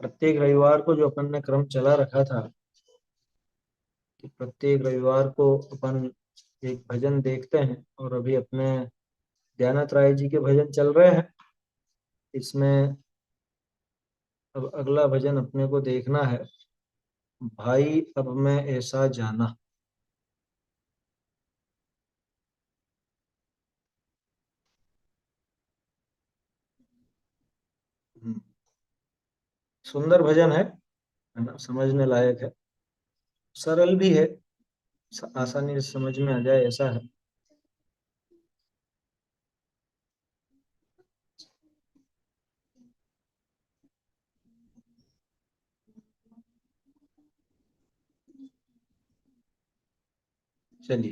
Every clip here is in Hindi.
प्रत्येक रविवार को जो अपन ने क्रम चला रखा था कि प्रत्येक रविवार को अपन एक भजन देखते हैं, और अभी अपने दयानंद राय जी के भजन चल रहे हैं। इसमें अब अगला भजन अपने को देखना है, भाई अब मैं ऐसा जाना। हम्म, सुंदर भजन है ना, समझने लायक है, सरल भी है, आसानी से समझ में आ जाए ऐसा है। चलिए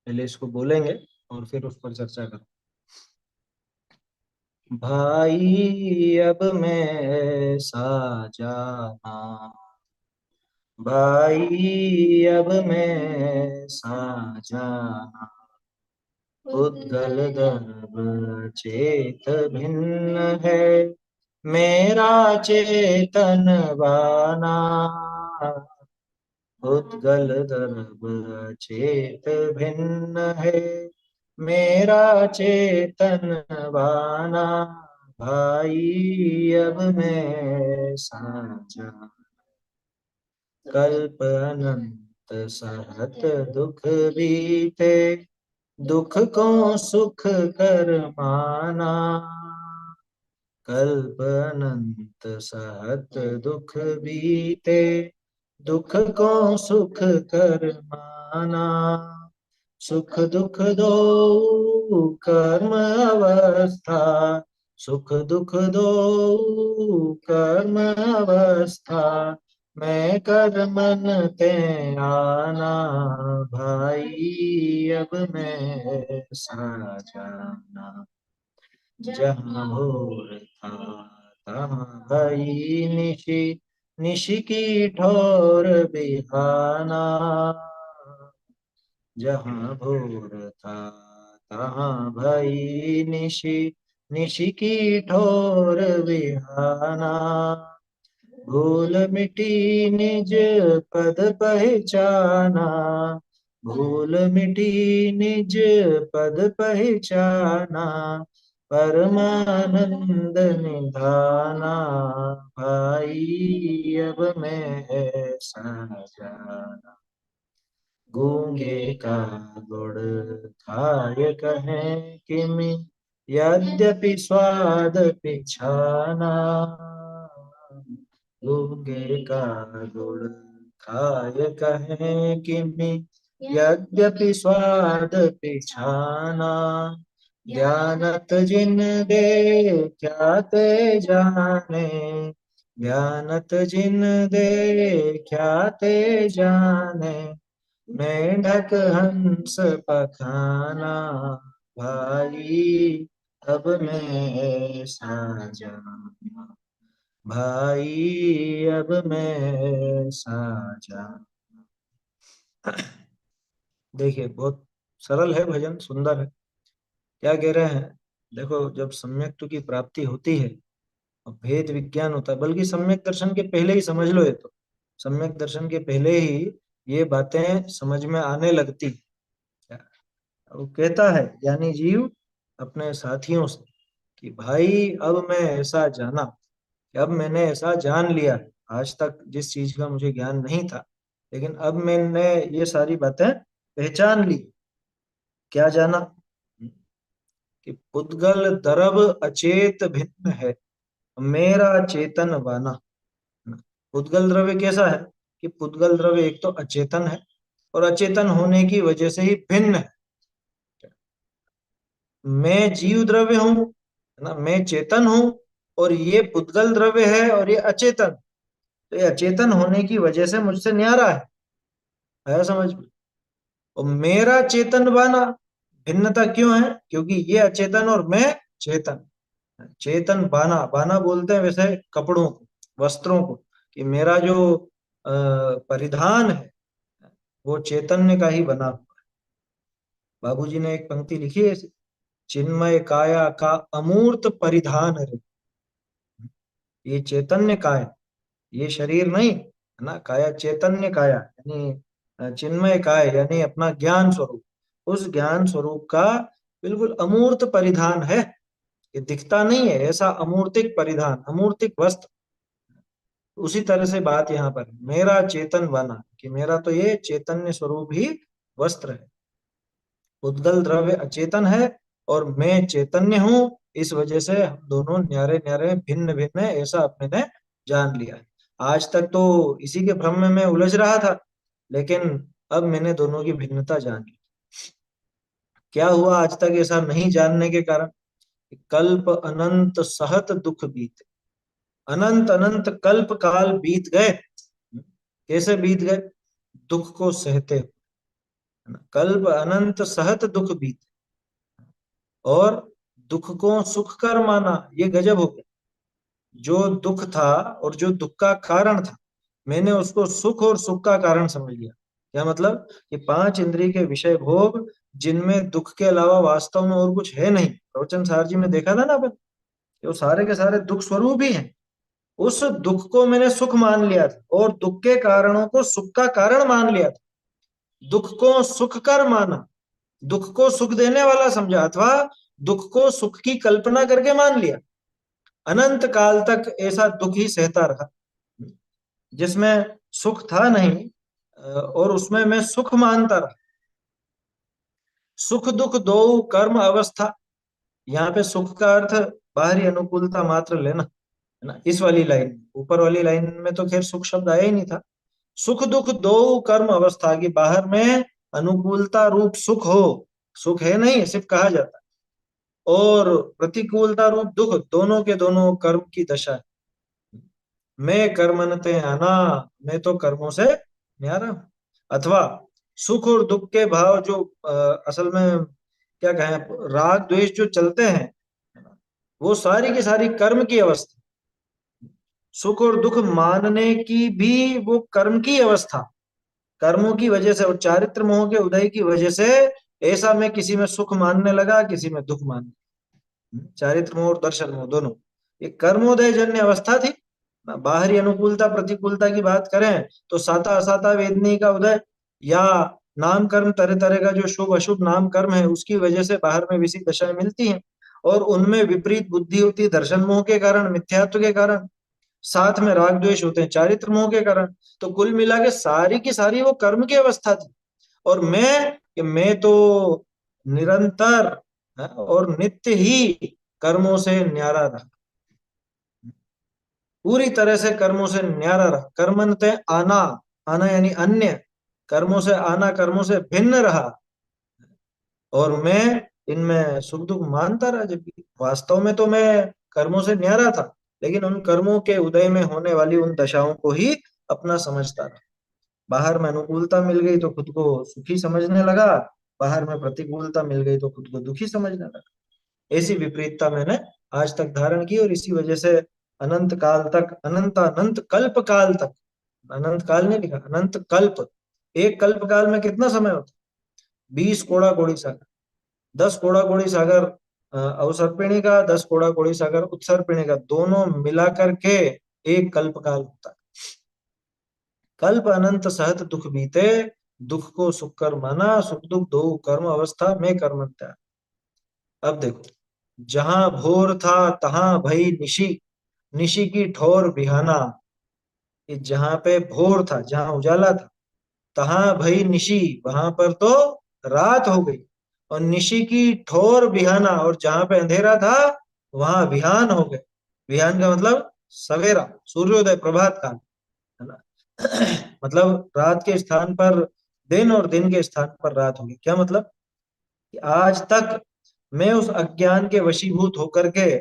पहले इसको बोलेंगे और फिर उस पर चर्चा करें। भाई अब मैं साजाना, भाई अब मैं साजाना, उद्गल गर्भ चेत भिन्न है, मेरा चेतन बाना, उद्गल गर्भ चेत भिन्न है, मेरा चेतन बाना, भाई अब मैं साजा, कल्प अनंत सहत दुख बीते, दुख को सुख कर माना, कल्प अनंत सहत दुख बीते, दुख को सुख कर माना, सुख दुख दो कर्म अवस्था, सुख दुख दो कर्म अवस्था, मैं कर मन ते आना, भाई अब मैं साजाना, जहाँ भोर था तहाँ भई निशि, निशि की ठोर बिहाना, जहाँ भोर था तहाँ भई निशि, निशि की ठोर बिहाना, भूल मिटी निज पद पहचाना, भूल मिटी निज पद पहचाना, परमानंद निधाना, भाई अब मैं सजाना, गूंगे का गुड़ खाय कहें किमि, यद्यपि स्वाद पिछाना, गूंगे का गुड़ खाय कहें किमि, यद्यपि स्वाद पिछाना, ज्ञानत जिन दे क्या ते जाने, ज्ञानत जिन दे क्या ते जाने, मेंढक हंस पखाना, भाई अब मैं साजा, भाई अब मैं साजा। देखिए बहुत सरल है भजन, सुंदर है। क्या कह रहे हैं, देखो जब सम्यक्त्व की प्राप्ति होती है और भेद विज्ञान होता है, बल्कि सम्यक दर्शन के पहले ही समझ लो, ये तो सम्यक दर्शन के पहले ही ये बातें समझ में आने लगती। वो कहता है ज्ञानी जीव अपने साथियों से कि भाई अब मैं ऐसा जाना, कि अब मैंने ऐसा जान लिया है, आज तक जिस चीज का मुझे ज्ञान नहीं था, लेकिन अब मैंने ये सारी बातें पहचान ली। क्या जाना कि पुद्गल दरब अचेत भिन्न है, मेरा चेतन बाना। पुद्गल द्रव्य कैसा है कि पुद्गल द्रव्य एक तो अचेतन है, और अचेतन होने की वजह से ही भिन्न है। मैं जीव द्रव्य हूं, है ना, मैं चेतन हूं, और ये पुद्गल द्रव्य है और ये अचेतन, तो ये अचेतन होने की वजह से मुझसे न्यारा है। आया समझ में? और मेरा चेतन बाना, भिन्नता क्यों है, क्योंकि ये अचेतन और मैं चेतन। चेतन बाना, बाना बोलते हैं वैसे कपड़ों को, वस्त्रों को, कि मेरा जो परिधान है वो चैतन्य का ही बना हुआ। बाबूजी ने एक पंक्ति लिखी है ऐसे, चिन्मय काया का अमूर्त परिधान रे, ये चैतन्य काय, ये शरीर नहीं है ना। काया चैतन्य काया यानी चिन्मय काय, यानी अपना ज्ञान स्वरूप। उस ज्ञान स्वरूप का बिल्कुल अमूर्त परिधान है। ये दिखता नहीं है, ऐसा अमूर्तिक परिधान, अमूर्तिक वस्त्र। उसी तरह से बात यहाँ पर, मेरा चेतन बना, कि मेरा तो ये चैतन्य स्वरूप ही वस्त्र है। उद्गल द्रव्य अचेतन है और मैं चैतन्य हूं। इस वजह से हम दोनों न्यारे न्यारे भिन्न भिन्न है, ऐसा अपने ने जान लिया है। आज तक तो इसी के भ्रम में मैं उलझ रहा था, लेकिन अब मैंने दोनों की भिन्नता जान ली। क्या हुआ आज तक ऐसा नहीं जानने के कारण? कल्प अनंत सहत दुख बीत, अनंत अनंत कल्प काल बीत गए। कैसे बीत गए? दुख को सहते हुए, है ना? कल्प अनंत सहत दुख बीत, और दुख को सुख कर माना। ये गजब हो गया। जो दुख था और जो दुख का कारण था, मैंने उसको सुख और सुख का कारण समझ लिया। क्या मतलब? कि पांच इंद्रिय के विषय भोग, जिनमें दुख के अलावा वास्तव में और कुछ है नहीं। प्रवचन सार जी में देखा था ना अपन, कि वो सारे के सारे दुख स्वरूप ही हैं। उस दुख को मैंने सुख मान लिया था, और दुख के कारणों को सुख का कारण मान लिया था। दुख को सुख कर माना, दुख को सुख देने वाला समझा, अथवा दुख को सुख की कल्पना करके मान लिया। अनंत काल तक ऐसा दुख ही सहता रहा, जिसमें सुख था नहीं, और उसमें मैं सुख मानता रहा। सुख दुख दो कर्म अवस्था। यहाँ पे सुख का अर्थ बाहरी अनुकूलता मात्र लेना, है ना। इस वाली लाइन, ऊपर वाली लाइन में तो खैर सुख शब्द आया ही नहीं था। सुख दुख दो कर्म अवस्था की, बाहर में अनुकूलता रूप सुख हो, सुख है नहीं, सिर्फ कहा जाता है। और प्रतिकूलता रूप दुख, दोनों के दोनों कर्म की दशा है। मैं कर्मणते आना, मैं तो कर्मों से न्यारा हूं। अथवा सुख और दुख के भाव जो असल में क्या कहें, राग द्वेष जो चलते हैं, वो सारी की सारी कर्म की अवस्था। सुख और दुख मानने की भी वो कर्म की अवस्था, कर्मों की वजह से और चारित्र मोह के उदय की वजह से ऐसा मैं किसी में सुख मानने लगा, किसी में दुख मानने। चारित्र मोह और दर्शन मोह दोनों, ये कर्मोदय जन्य अवस्था थी। बाहरी अनुकूलता प्रतिकूलता की बात करें तो साता असाता वेदनी का उदय, या नाम कर्म तरह तरह का जो शुभ अशुभ नाम कर्म है, उसकी वजह से बाहर में विषय दशाएं मिलती हैं। और उनमें विपरीत बुद्धि होती है दर्शन मोह के कारण, मिथ्यात्व के कारण। साथ में राग द्वेष होते हैं चारित्र मोह के कारण। तो कुल मिला के सारी की सारी वो कर्म की अवस्था थी। और मैं तो निरंतर, और नित्य ही कर्मों से न्यारा रहा, पूरी तरह से कर्मों से न्यारा रहा। कर्मन्ते आना, आना यानी अन्य, कर्मों से आना, कर्मों से भिन्न रहा। और मैं इनमें सुख दुख मानता रहा, जबकि वास्तव में तो मैं कर्मों से न्यारा था, लेकिन उन कर्मों के उदय में होने वाली उन दशाओं को ही अपना समझता रहा। बाहर में अनुकूलता मिल गई तो खुद को सुखी समझने लगा, बाहर में प्रतिकूलता मिल गई तो खुद को दुखी समझने लगा। ऐसी विपरीतता मैंने आज तक धारण की, और इसी वजह से अनंत काल तक, अनंत अनंत कल्प काल तक, अनंत काल नहीं लिखा, अनंत कल्प। एक कल्प काल में कितना समय होता? 20 कोड़ा कोड़ी सागर, 10 कोड़ा कोड़ी सागर अवसर्पिणी का, 10 कोड़ा कोड़ी सागर उत्सर्पिणी का, दोनों मिलाकर के एक कल्प काल होता है। कल्प अनंत सहत दुख बीते, दुख को सुख कर माना, सुख दुख दो कर्म अवस्था में कर्मत्या। अब देखो, जहां भोर था तहां भई निशी, निशी की ठोर बिहाना। ये जहां पे भोर था, जहां उजाला था, तहां भई निशी, वहां पर तो रात हो गई। और निशी की ठोर बिहाना, और जहां पे अंधेरा था वहां बिहान हो गए। बिहान का मतलब सवेरा, सूर्योदय, प्रभात काल, है ना। मतलब रात के स्थान पर दिन, और दिन के स्थान पर रात होगी। क्या मतलब? कि आज तक मैं उस अज्ञान के वशीभूत होकर के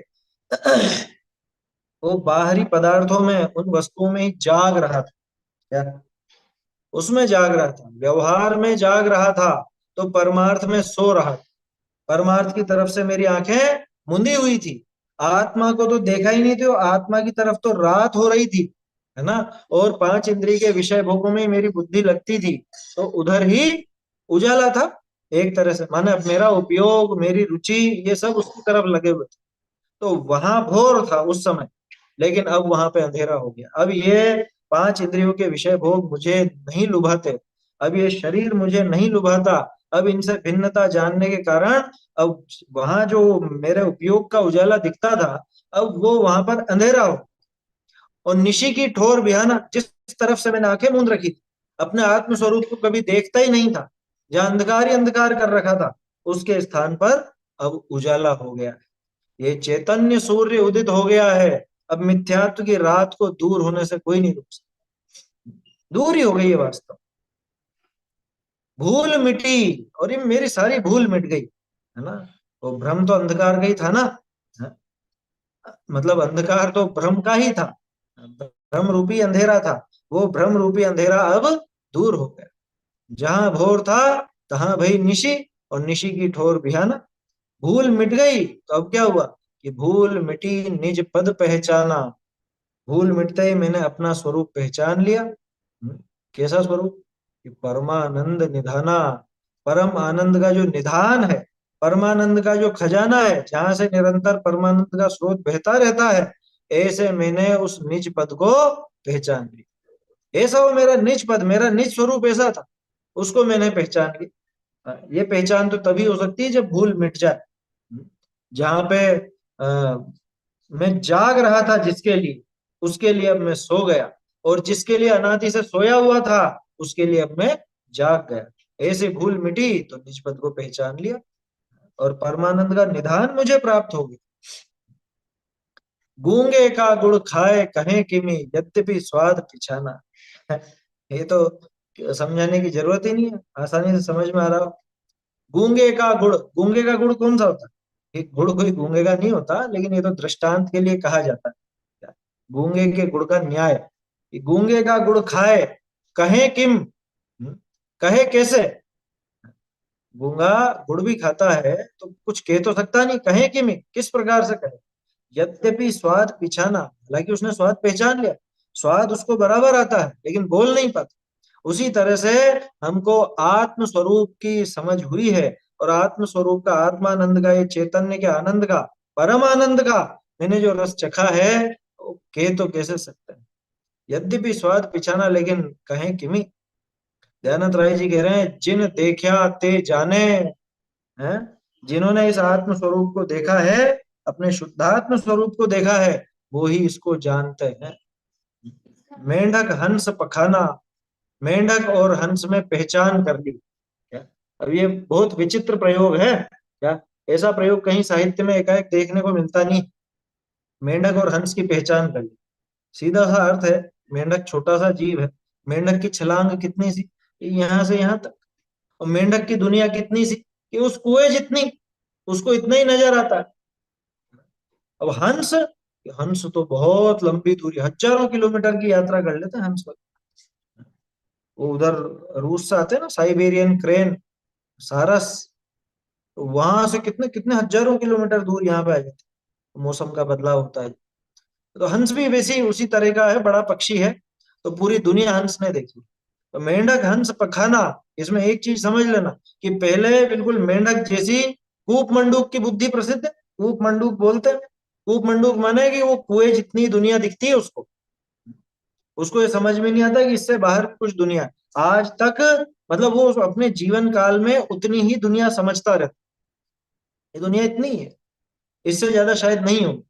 वो बाहरी पदार्थों में, उन वस्तुओं में ही जाग रहा था। क्या? उसमें जाग रहा था, व्यवहार में जाग रहा था, तो परमार्थ में सो रहा था। परमार्थ की तरफ से मेरी आंखें मुंदी हुई थी, आत्मा को तो देखा ही नहीं थी, और आत्मा की तरफ तो रात हो रही थी, है ना। और पांच इंद्रिय के विषय भोगों में मेरी बुद्धि लगती थी, तो उधर ही उजाला था। एक तरह से माने अब मेरा उपयोग, मेरी रुचि, ये सब उसकी तरफ लगे हुए थे। तो वहां भोर था उस समय, लेकिन अब वहां पे अंधेरा हो गया। अब ये पांच इंद्रियों के विषय भोग मुझे नहीं लुभाते, अब ये शरीर मुझे नहीं लुभाता। अब इनसे भिन्नता जानने के कारण अब वहां जो मेरे उपयोग का उजाला दिखता था, अब वो वहां पर अंधेरा हो। और निशी की ठोर बिहाना, जिस तरफ से मैंने आंखें मूंद रखी थी, अपने आत्म स्वरूप को कभी देखता ही नहीं था, जहां अंधकार ही अंधकार कर रखा था, उसके स्थान पर अब उजाला हो गया। ये चैतन्य सूर्य उदित हो गया है। अब मिथ्यात्व की रात को दूर होने से कोई नहीं रोक सकता। दूर ही हो गई है वास्तव। भूल मिटी, और ये मेरी सारी भूल मिट गई, है ना। वो भ्रम तो अंधकार का ही था ना। हाँ, मतलब अंधकार तो भ्रम का ही था, भ्रम रूपी अंधेरा था। वो भ्रम रूपी अंधेरा अब दूर हो गया। जहां भोर था तहां भई निशी, और निशी की ठोर बिहाना। भूल मिट गई तो अब क्या हुआ कि भूल मिटी निज पद पहचाना। भूल मिटते ही मैंने अपना स्वरूप पहचान लिया। कैसा स्वरूप? कि परमानंद निधाना। परम आनंद का जो निधान है, परमानंद का जो खजाना है, जहां से निरंतर परमानंद का स्रोत बहता रहता है, ऐसे मैंने उस निज पद को पहचान लिया। ऐसा वो मेरा निज पद, मेरा निज स्वरूप ऐसा था, उसको मैंने पहचान लिया। ये पहचान तो तभी हो सकती है जब भूल मिट जाए। जहां पे मैं जाग रहा था जिसके लिए, उसके लिए अब मैं सो गया। और जिसके लिए अनादि से सोया हुआ था, उसके लिए अब मैं जाग गया। ऐसे भूल मिटी तो निज पद को पहचान लिया, और परमानंद का निधान मुझे प्राप्त हो गया। गूंगे का गुड़ खाए कहें किमी, यद्यपि स्वाद पिछाना। ये तो समझाने की जरूरत ही नहीं है, आसानी से समझ में आ रहा हो। गूंगे का गुड़, गूंगे का गुड़ कौन सा होता है? ये गुड़ कोई गूंगे का नहीं होता, लेकिन ये तो दृष्टांत के लिए कहा जाता है। गूंगे के गुड़ का न्याय कि गूंगे का गुड़ खाए कहे किम, कहे कैसे? गूंगा गुड़ भी खाता है तो कुछ कह तो सकता नहीं, कहे किम, किस प्रकार से कहे। यद्यपि स्वाद पिछाना, हालांकि उसने स्वाद पहचान लिया, स्वाद उसको बराबर आता है, लेकिन बोल नहीं पाता। उसी तरह से हमको आत्म स्वरूप की समझ हुई है, और आत्म स्वरूप का, आत्मानंद का, ये चैतन्य के आनंद का, परम आनंद का मैंने जो रस चखा है, वो कह तो कैसे सकते हैं। यद्यपि स्वाद पिछाना, लेकिन कहें किमी। दयानंद राय जी कह रहे हैं, जिन देखा ते जाने, हैं, जिन्होंने इस आत्म स्वरूप को देखा है, अपने शुद्धात्म स्वरूप को देखा है, वो ही इसको जानते हैं। मेंढक हंस पखाना, मेंढक और हंस में पहचान कर ली। क्या? अब ये बहुत विचित्र प्रयोग है क्या? ऐसा प्रयोग कहीं साहित्य में एकाएक देखने को मिलता नहीं। मेंढक और हंस की पहचान कर ली, सीधा सा अर्थ है, मेंढक छोटा सा जीव है, मेंढक की छलांग कितनी सी, यहाँ से यहाँ तक। और मेंढक की दुनिया कितनी सी, कि उस कुएं जितनी, उसको इतना ही नजर आता है। अब हंस, हंस तो बहुत लंबी दूरी, हजारों किलोमीटर की यात्रा कर लेते हैं हंस। वो उधर रूस से आते हैं ना, साइबेरियन क्रेन, सारस, तो वहां से कितने कितने हजारों किलोमीटर दूर यहाँ पे आ जाते हैं। मौसम का बदलाव होता है। तो हंस भी वैसे ही उसी तरह का है, बड़ा पक्षी है, तो पूरी दुनिया हंस ने देखी। तो मेंढक हंस पखाना, इसमें एक चीज समझ लेना कि पहले बिल्कुल मेंढक जैसी कूप मंडूक की बुद्धि प्रसिद्ध है। कूप मंडूक बोलते हैं, कूप मंडूक माने कि वो कुएं जितनी दुनिया दिखती है उसको, उसको ये समझ में नहीं आता कि इससे बाहर कुछ दुनिया है। आज तक, मतलब वो अपने जीवन काल में उतनी ही दुनिया समझता रहता, ये दुनिया इतनी है, इससे ज्यादा शायद नहीं हो।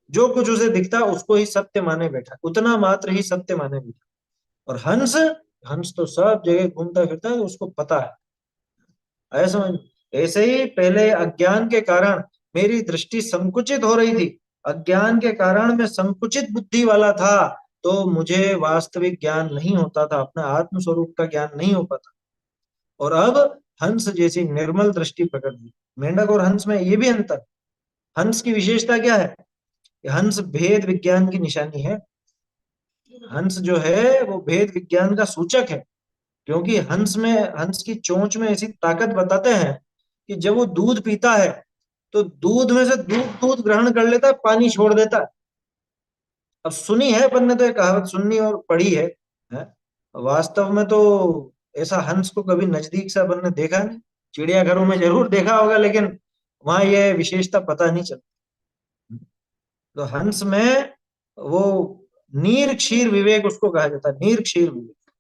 जो कुछ उसे दिखता उसको ही सत्य माने बैठा, उतना मात्र ही सत्य माने बैठा। और हंस, हंस तो सब जगह घूमता फिरता है, उसको पता है। ऐसा समझ, ऐसे ही पहले अज्ञान के कारण मेरी दृष्टि संकुचित हो रही थी। अज्ञान के कारण मैं संकुचित बुद्धि वाला था, तो मुझे वास्तविक ज्ञान नहीं होता था, अपना आत्म स्वरूप का ज्ञान नहीं हो पाता। और अब हंस जैसी निर्मल दृष्टि प्रकट हुई। मेंढक और हंस में ये भी अंतर। हंस की विशेषता क्या है? हंस भेद विज्ञान की निशानी है। हंस जो है वो भेद विज्ञान का सूचक है, क्योंकि हंस में, हंस की चोंच में ऐसी ताकत बताते हैं कि जब वो दूध पीता है तो दूध में से दूध दूध ग्रहण कर लेता है, पानी छोड़ देता है। अब सुनी है अपन ने, तो ये कहावत सुनी और पढ़ी है? वास्तव में तो ऐसा हंस को कभी नजदीक से अपन ने देखा नहीं। चिड़ियाघरों में जरूर देखा होगा, लेकिन वहां ये विशेषता पता नहीं चलती। तो हंस में वो नीर क्षीर विवेक उसको कहा जाता है, नीर क्षीर विवेक।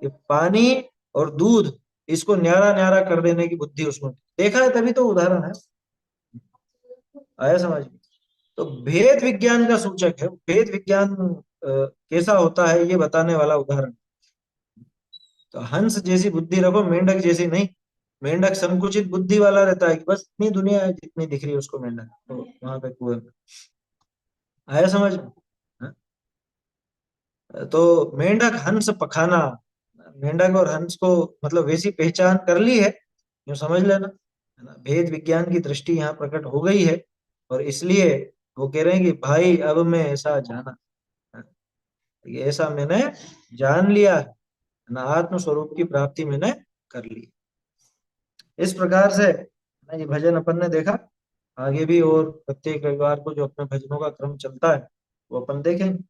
ये पानी और दूध, इसको न्यारा न्यारा कर देने की बुद्धि उसमें देखा है, तभी तो उदाहरण है। आया समझ में? तो भेद विज्ञान का सूचक है, भेद विज्ञान कैसा होता है ये बताने वाला उदाहरण। तो हंस जैसी बुद्धि रखो, मेंढक जैसी नहीं। मेंढक संकुचित बुद्धि वाला रहता है कि बस इतनी दुनिया है जितनी दिख रही है उसको, मेंढक तो वहां पे कुएं में। आया समझ में? हाँ? तो मेंढक हंस पखाना, मेंढक और हंस को मतलब वैसी पहचान कर ली है, यूं समझ लेना, है ना? भेद विज्ञान की दृष्टि यहाँ प्रकट हो गई है, और इसलिए वो कह रहे हैं कि भाई अब मैं ऐसा जाना, ये ऐसा मैंने जान लिया है ना, आत्म स्वरूप की प्राप्ति मैंने कर ली। इस प्रकार से ना ये भजन अपन ने देखा। आगे भी और प्रत्येक रविवार को जो अपने भजनों का क्रम चलता है वो अपन देखेंगे।